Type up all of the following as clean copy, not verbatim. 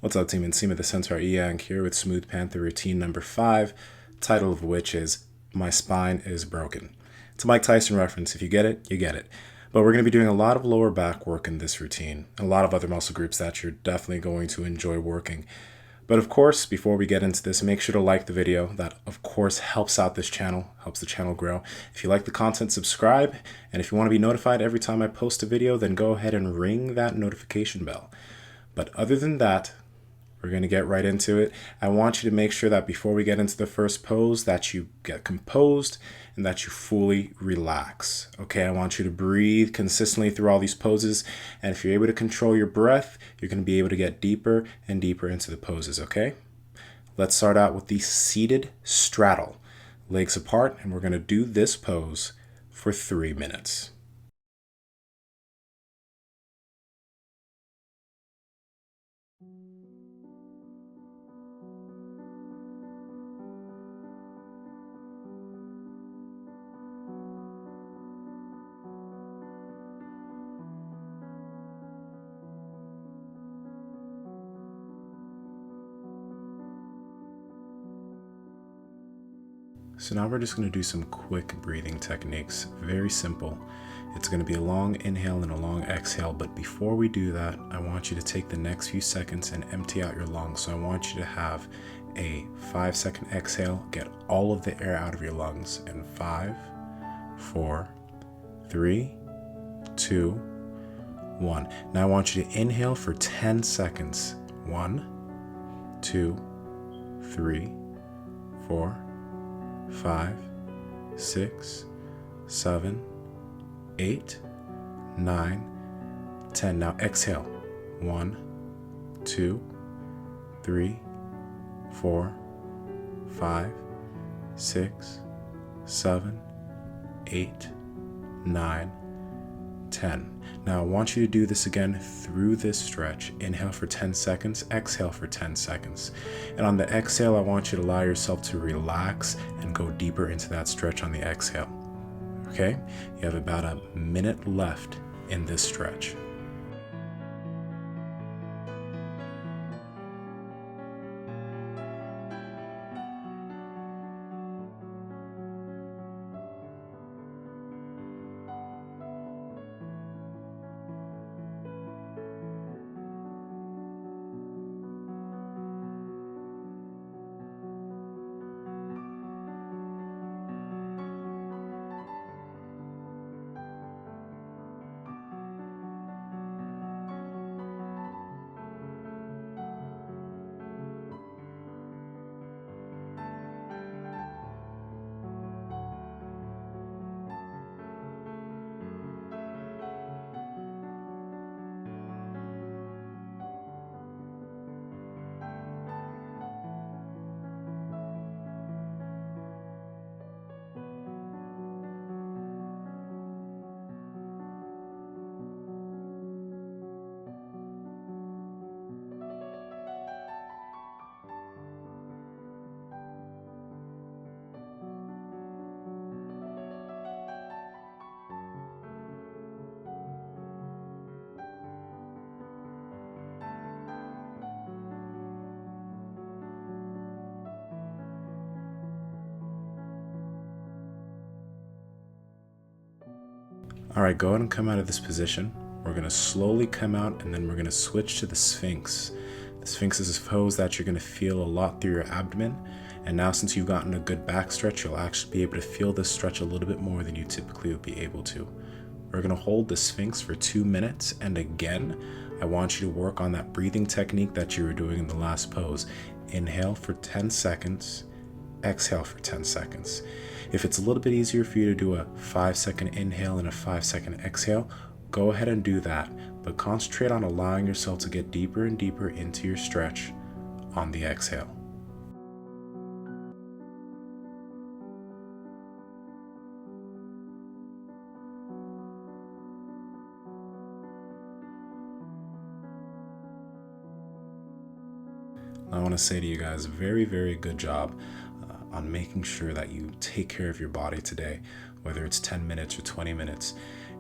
What's up, team? Nsima, the centaur Inyang here with Smooth Panther routine number 5, title of which is My Spine is Broken. It's a Mike Tyson reference. If you get it, you get it. But we're going to be doing a lot of lower back work in this routine, a lot of other muscle groups that you're definitely going to enjoy working. But of course, before we get into this, make sure to like the video. That, of course, helps out this channel, helps the channel grow. If you like the content, subscribe. And if you want to be notified every time I post a video, then go ahead and ring that notification bell. But other than that, we're going to get right into it. I want you to make sure that before we get into the first pose that you get composed and that you fully relax. Okay, I want you to breathe consistently through all these poses. And if you're able to control your breath, you're going to be able to get deeper and deeper into the poses, okay? Let's start out with the seated straddle. Legs apart, and we're going to do this pose for 3 minutes. So now we're just going to do some quick breathing techniques. Very simple. It's going to be a long inhale and a long exhale, but before we do that, I want you to take the next few seconds and empty out your lungs. So I want you to have a 5-second exhale, get all of the air out of your lungs in 5, 4, 3, 2, 1. Now I want you to inhale for 10 seconds. 1, 2, 3, 4, 5, 6, 7, 8, 9, 10. Now exhale. 1, 2, 3, 4, 5, 6, 7, 8, 9, 10. Now I want you to do this again through this stretch. Inhale for 10 seconds, exhale for 10 seconds. And on the exhale, I want you to allow yourself to relax and go deeper into that stretch on the exhale. Okay? You have about a minute left in this stretch. All right, go ahead and come out of this position. We're going to slowly come out, and then we're going to switch to the Sphinx. The Sphinx is a pose that you're going to feel a lot through your abdomen. And now, since you've gotten a good back stretch, you'll actually be able to feel this stretch a little bit more than you typically would be able to. We're going to hold the Sphinx for 2 minutes. And again, I want you to work on that breathing technique that you were doing in the last pose. Inhale for 10 seconds. Exhale for 10 seconds. If it's a little bit easier for you to do a 5-second inhale and a 5-second exhale, go ahead and do that, but concentrate on allowing yourself to get deeper and deeper into your stretch on the exhale. I want to say to you guys, very, very good job on making sure that you take care of your body today, whether it's 10 minutes or 20 minutes.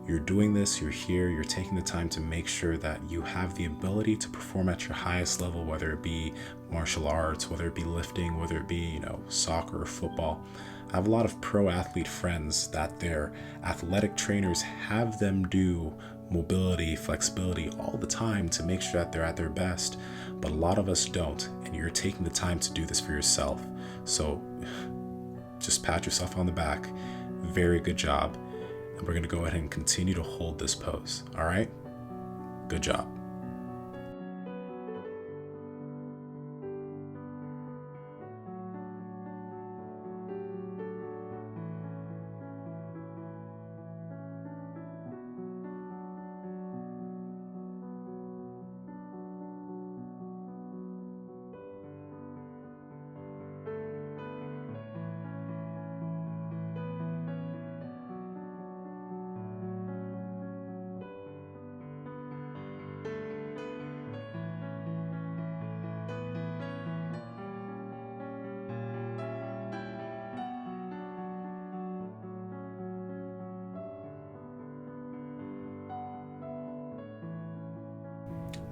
You're doing this, you're here, you're taking the time to make sure that you have the ability to perform at your highest level, whether it be martial arts, whether it be lifting, whether it be, soccer or football. I have a lot of pro athlete friends that their athletic trainers have them do mobility, flexibility all the time to make sure that they're at their best, but a lot of us don't, and you're taking the time to do this for yourself. So just pat yourself on the back. Very good job. And we're going to go ahead and continue to hold this pose. All right? Good job.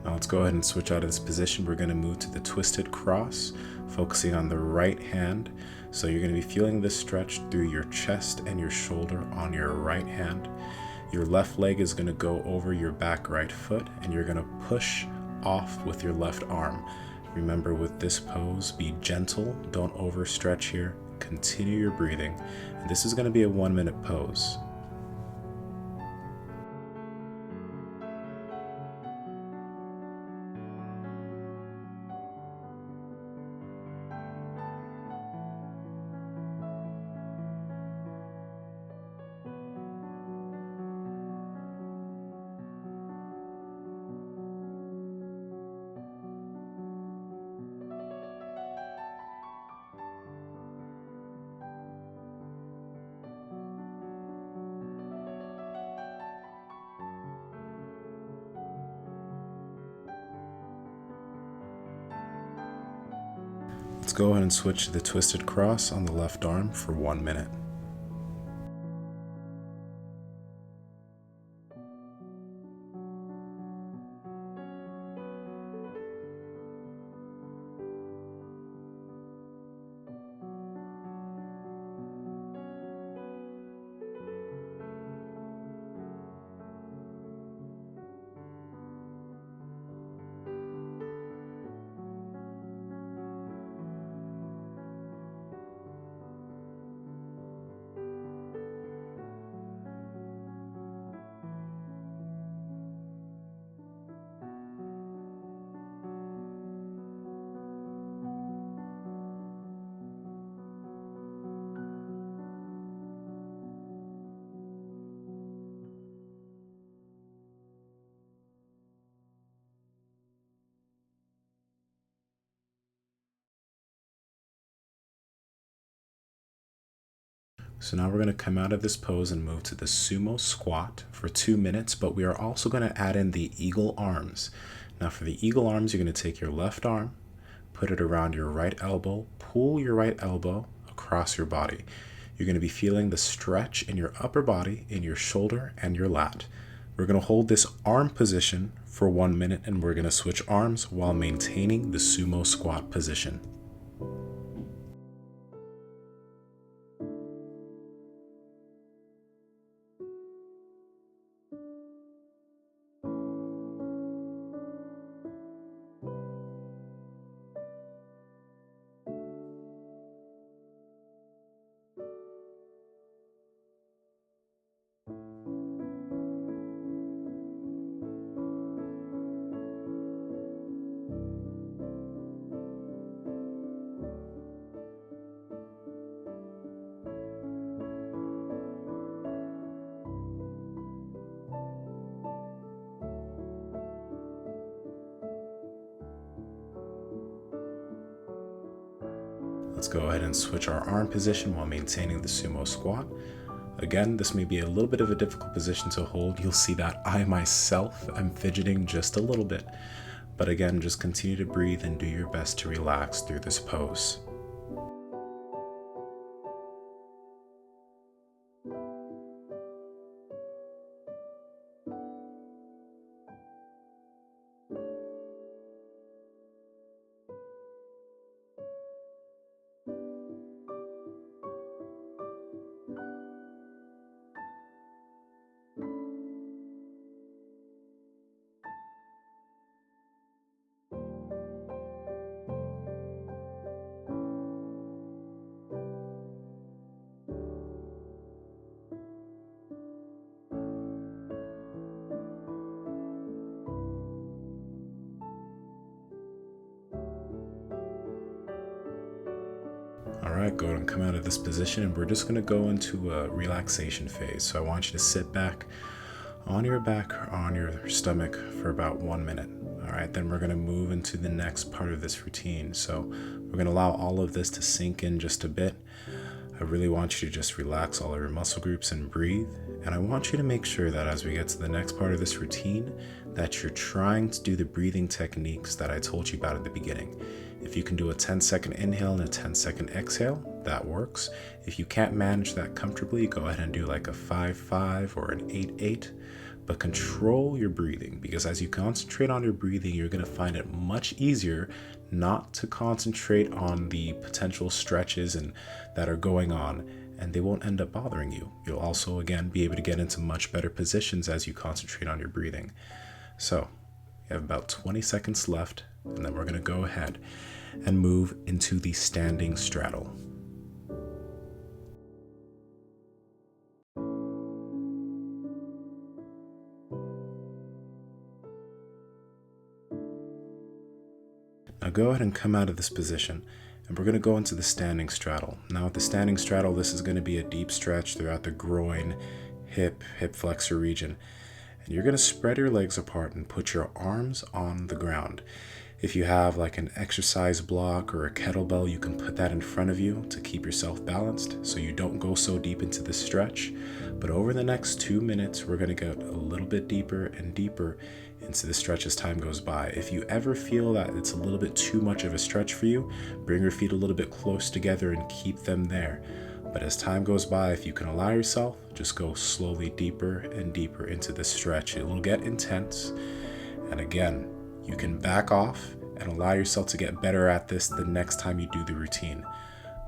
Now let's go ahead and switch out of this position. We're going to move to the twisted cross, focusing on the right hand. So you're going to be feeling this stretch through your chest and your shoulder on your right hand. Your left leg is going to go over your back right foot, and you're going to push off with your left arm. Remember, with this pose, be gentle, don't overstretch here. Continue your breathing. And this is going to be a 1-minute pose. Let's go ahead and switch to the twisted cross on the left arm for 1 minute. So now we're going to come out of this pose and move to the sumo squat for 2 minutes, but we are also going to add in the eagle arms. Now for the eagle arms, you're going to take your left arm, put it around your right elbow, pull your right elbow across your body. You're going to be feeling the stretch in your upper body, in your shoulder, and your lat. We're going to hold this arm position for 1 minute, and we're going to switch arms while maintaining the sumo squat position. Let's go ahead and switch our arm position while maintaining the sumo squat. Again, this may be a little bit of a difficult position to hold. You'll see that I myself am fidgeting just a little bit. But again, just continue to breathe and do your best to relax through this pose. go and come out of this position, and we're just going to go into a relaxation phase. So I want you to sit back on your back or on your stomach for about 1 minute. All right, then we're going to move into the next part of this routine. So we're going to allow all of this to sink in just a bit. I really want you to just relax all of your muscle groups and breathe. And I want you to make sure that as we get to the next part of this routine, that you're trying to do the breathing techniques that I told you about at the beginning. If you can do a 10-second inhale and a 10-second exhale, that works. If you can't manage that comfortably, go ahead and do like a 5-5 or an 8-8. But control your breathing, because as you concentrate on your breathing, you're going to find it much easier not to concentrate on the potential stretches and that are going on, and they won't end up bothering you. You'll also, again, be able to get into much better positions as you concentrate on your breathing. So you have about 20 seconds left, and then we're going to go ahead and move into the standing straddle. Now go ahead and come out of this position, and we're going to go into the standing straddle. Now with the standing straddle, this is going to be a deep stretch throughout the groin, hip flexor region. And you're going to spread your legs apart and put your arms on the ground. If you have like an exercise block or a kettlebell, you can put that in front of you to keep yourself balanced so you don't go so deep into the stretch. But over the next 2 minutes, we're going to get a little bit deeper and deeper into the stretch as time goes by. If you ever feel that it's a little bit too much of a stretch for you, bring your feet a little bit close together and keep them there. But as time goes by, if you can allow yourself, just go slowly deeper and deeper into the stretch. It will get intense. And again, you can back off and allow yourself to get better at this the next time you do the routine.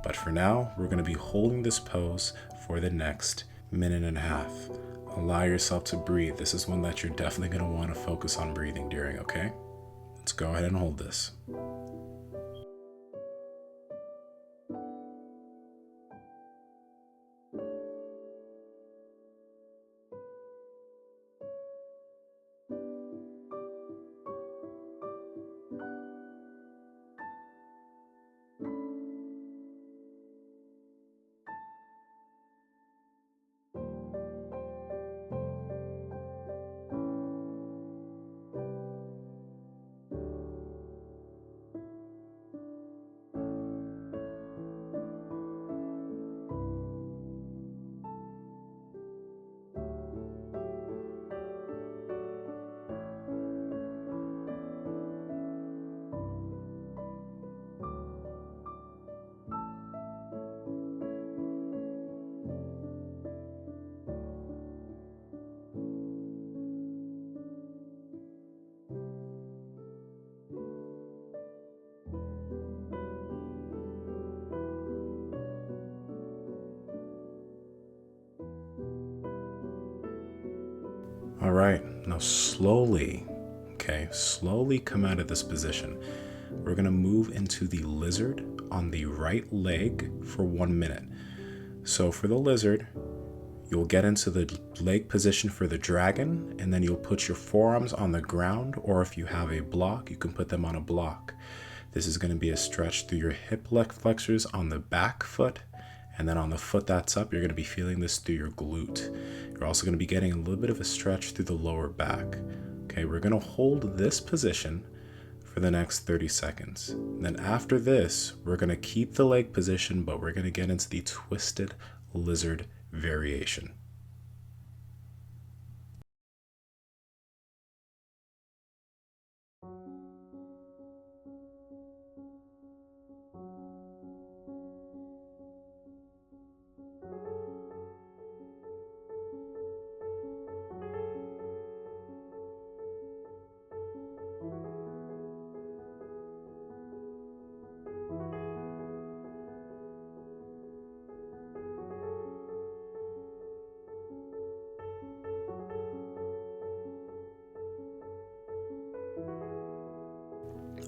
But for now, we're going to be holding this pose for the next 1.5 minutes. Allow yourself to breathe. This is one that you're definitely going to want to focus on breathing during, okay? Let's go ahead and hold this. All right, now slowly come out of this position. We're gonna move into the lizard on the right leg for 1 minute. So for the lizard, you'll get into the leg position for the dragon, and then you'll put your forearms on the ground, or if you have a block, you can put them on a block. This is gonna be a stretch through your hip leg flexors on the back foot, and then on the foot that's up, you're going to be feeling this through your glute. You're also going to be getting a little bit of a stretch through the lower back. Okay, we're going to hold this position for the next 30 seconds. And then after this, we're going to keep the leg position, but we're going to get into the twisted lizard variation.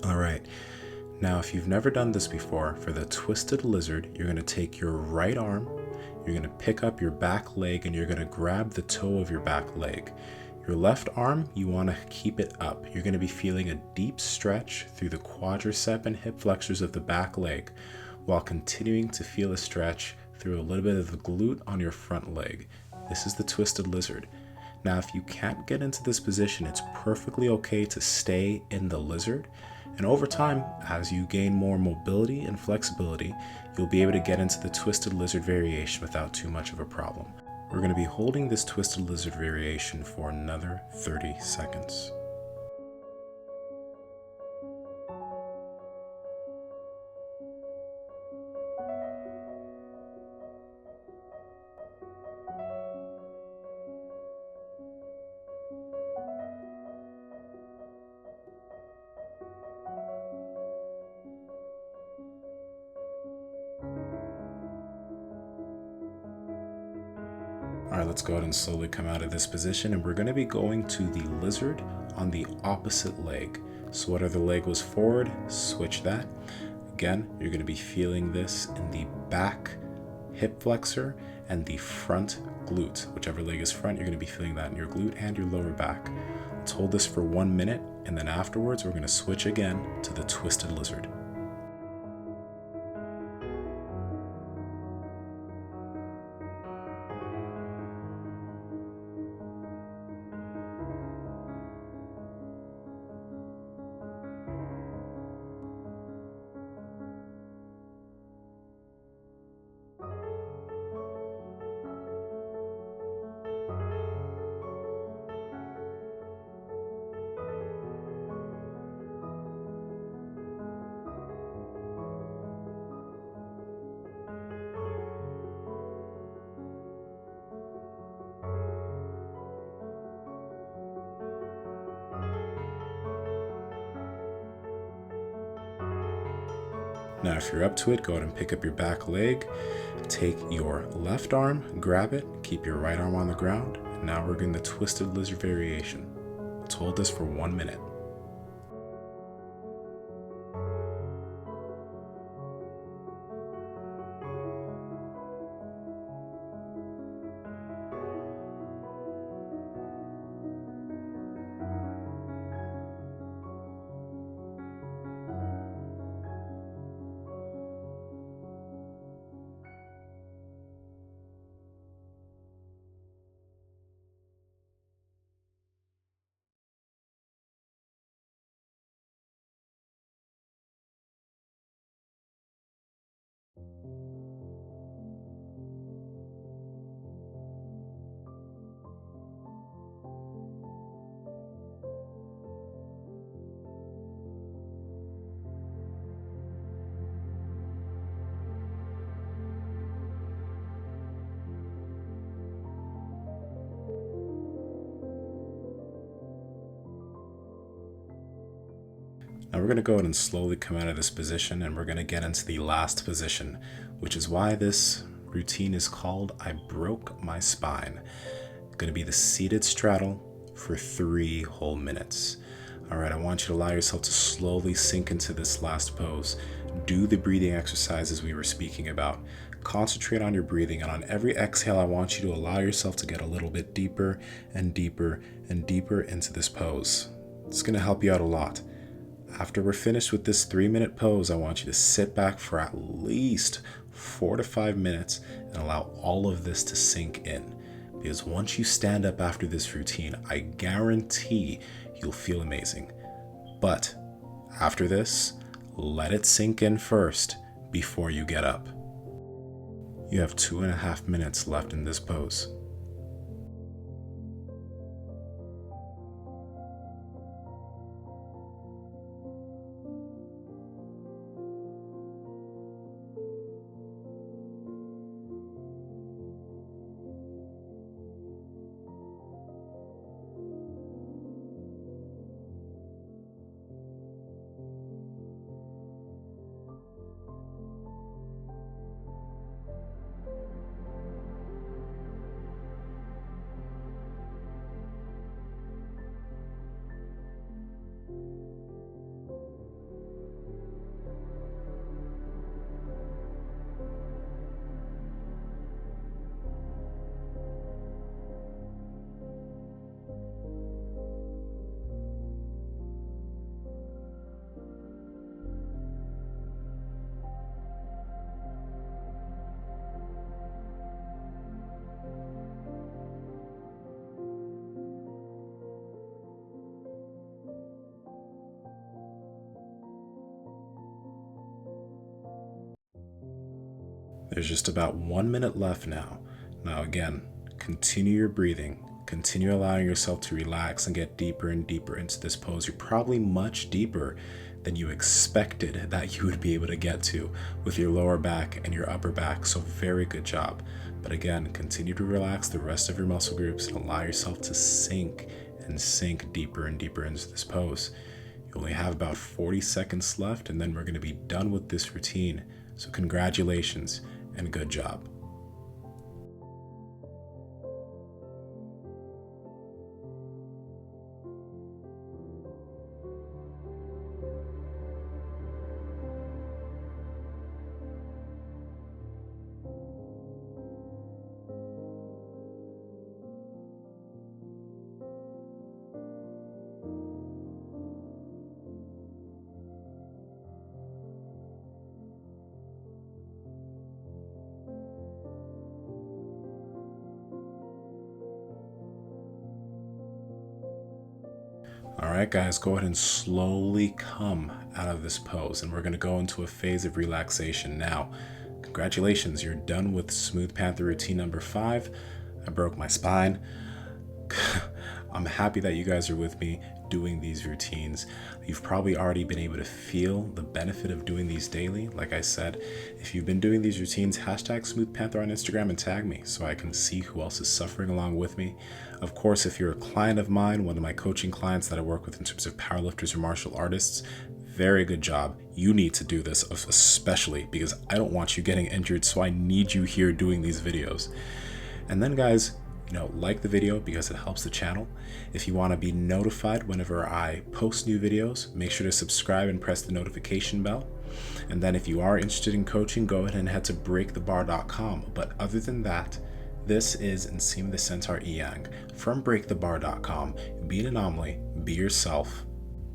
All right, now if you've never done this before, for the twisted lizard, you're going to take your right arm, you're going to pick up your back leg, and you're going to grab the toe of your back leg. Your left arm, you want to keep it up. You're going to be feeling a deep stretch through the quadricep and hip flexors of the back leg. while continuing to feel a stretch through a little bit of the glute on your front leg. This is the twisted lizard. Now, if you can't get into this position, it's perfectly okay to stay in the lizard. And over time, as you gain more mobility and flexibility, you'll be able to get into the twisted lizard variation without too much of a problem. We're going to be holding this twisted lizard variation for another 30 seconds. All right, let's go ahead and slowly come out of this position, and we're going to be going to the lizard on the opposite leg. So whatever the leg was forward, switch that. Again, you're going to be feeling this in the back hip flexor and the front glute. Whichever leg is front, you're going to be feeling that in your glute and your lower back. Let's hold this for 1 minute, and then afterwards, we're going to switch again to the twisted lizard. Now, if you're up to it, go ahead and pick up your back leg, take your left arm, grab it, keep your right arm on the ground. And now we're getting the twisted lizard variation. Let's hold this for 1 minute. Now we're going to go ahead and slowly come out of this position, and we're going to get into the last position, which is why this routine is called I Broke My Spine. Going to be the seated straddle for 3 whole minutes. All right, I want you to allow yourself to slowly sink into this last pose. Do the breathing exercises we were speaking about. Concentrate on your breathing, and on every exhale, I want you to allow yourself to get a little bit deeper and deeper and deeper into this pose. It's going to help you out a lot. After we're finished with this 3-minute pose, I want you to sit back for at least 4 to 5 minutes and allow all of this to sink in. Because once you stand up after this routine, I guarantee you'll feel amazing. But after this, let it sink in first before you get up. You have 2.5 minutes left in this pose. there's just about 1 minute left now. Now again, continue your breathing. Continue allowing yourself to relax and get deeper and deeper into this pose. You're probably much deeper than you expected that you would be able to get to with your lower back and your upper back. So very good job. But again, continue to relax the rest of your muscle groups and allow yourself to sink deeper and deeper into this pose. You only have about 40 seconds left, and then we're going to be done with this routine. So congratulations and good job. All right, guys, go ahead and slowly come out of this pose, and we're going to go into a phase of relaxation now. Congratulations, you're done with Smooth Panther routine number 5. I broke my spine. I'm happy that you guys are with me doing these routines. You've probably already been able to feel the benefit of doing these daily. Like I said, if you've been doing these routines, hashtag Smooth Panther on Instagram and tag me so I can see who else is suffering along with me. Of course, if you're a client of mine, one of my coaching clients that I work with in terms of powerlifters or martial artists, very good job. You need to do this, especially because I don't want you getting injured, so I need you here doing these videos. And then, guys, like the video because it helps the channel. If you want to be notified whenever I post new videos, make sure to subscribe and press the notification bell. And then if you are interested in coaching, go ahead and head to breakthebar.com. But other than that, this is Nsima the Centaur Inyang from breakthebar.com. Be an anomaly, be yourself,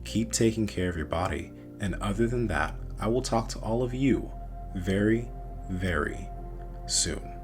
keep taking care of your body. And other than that, I will talk to all of you very, very soon.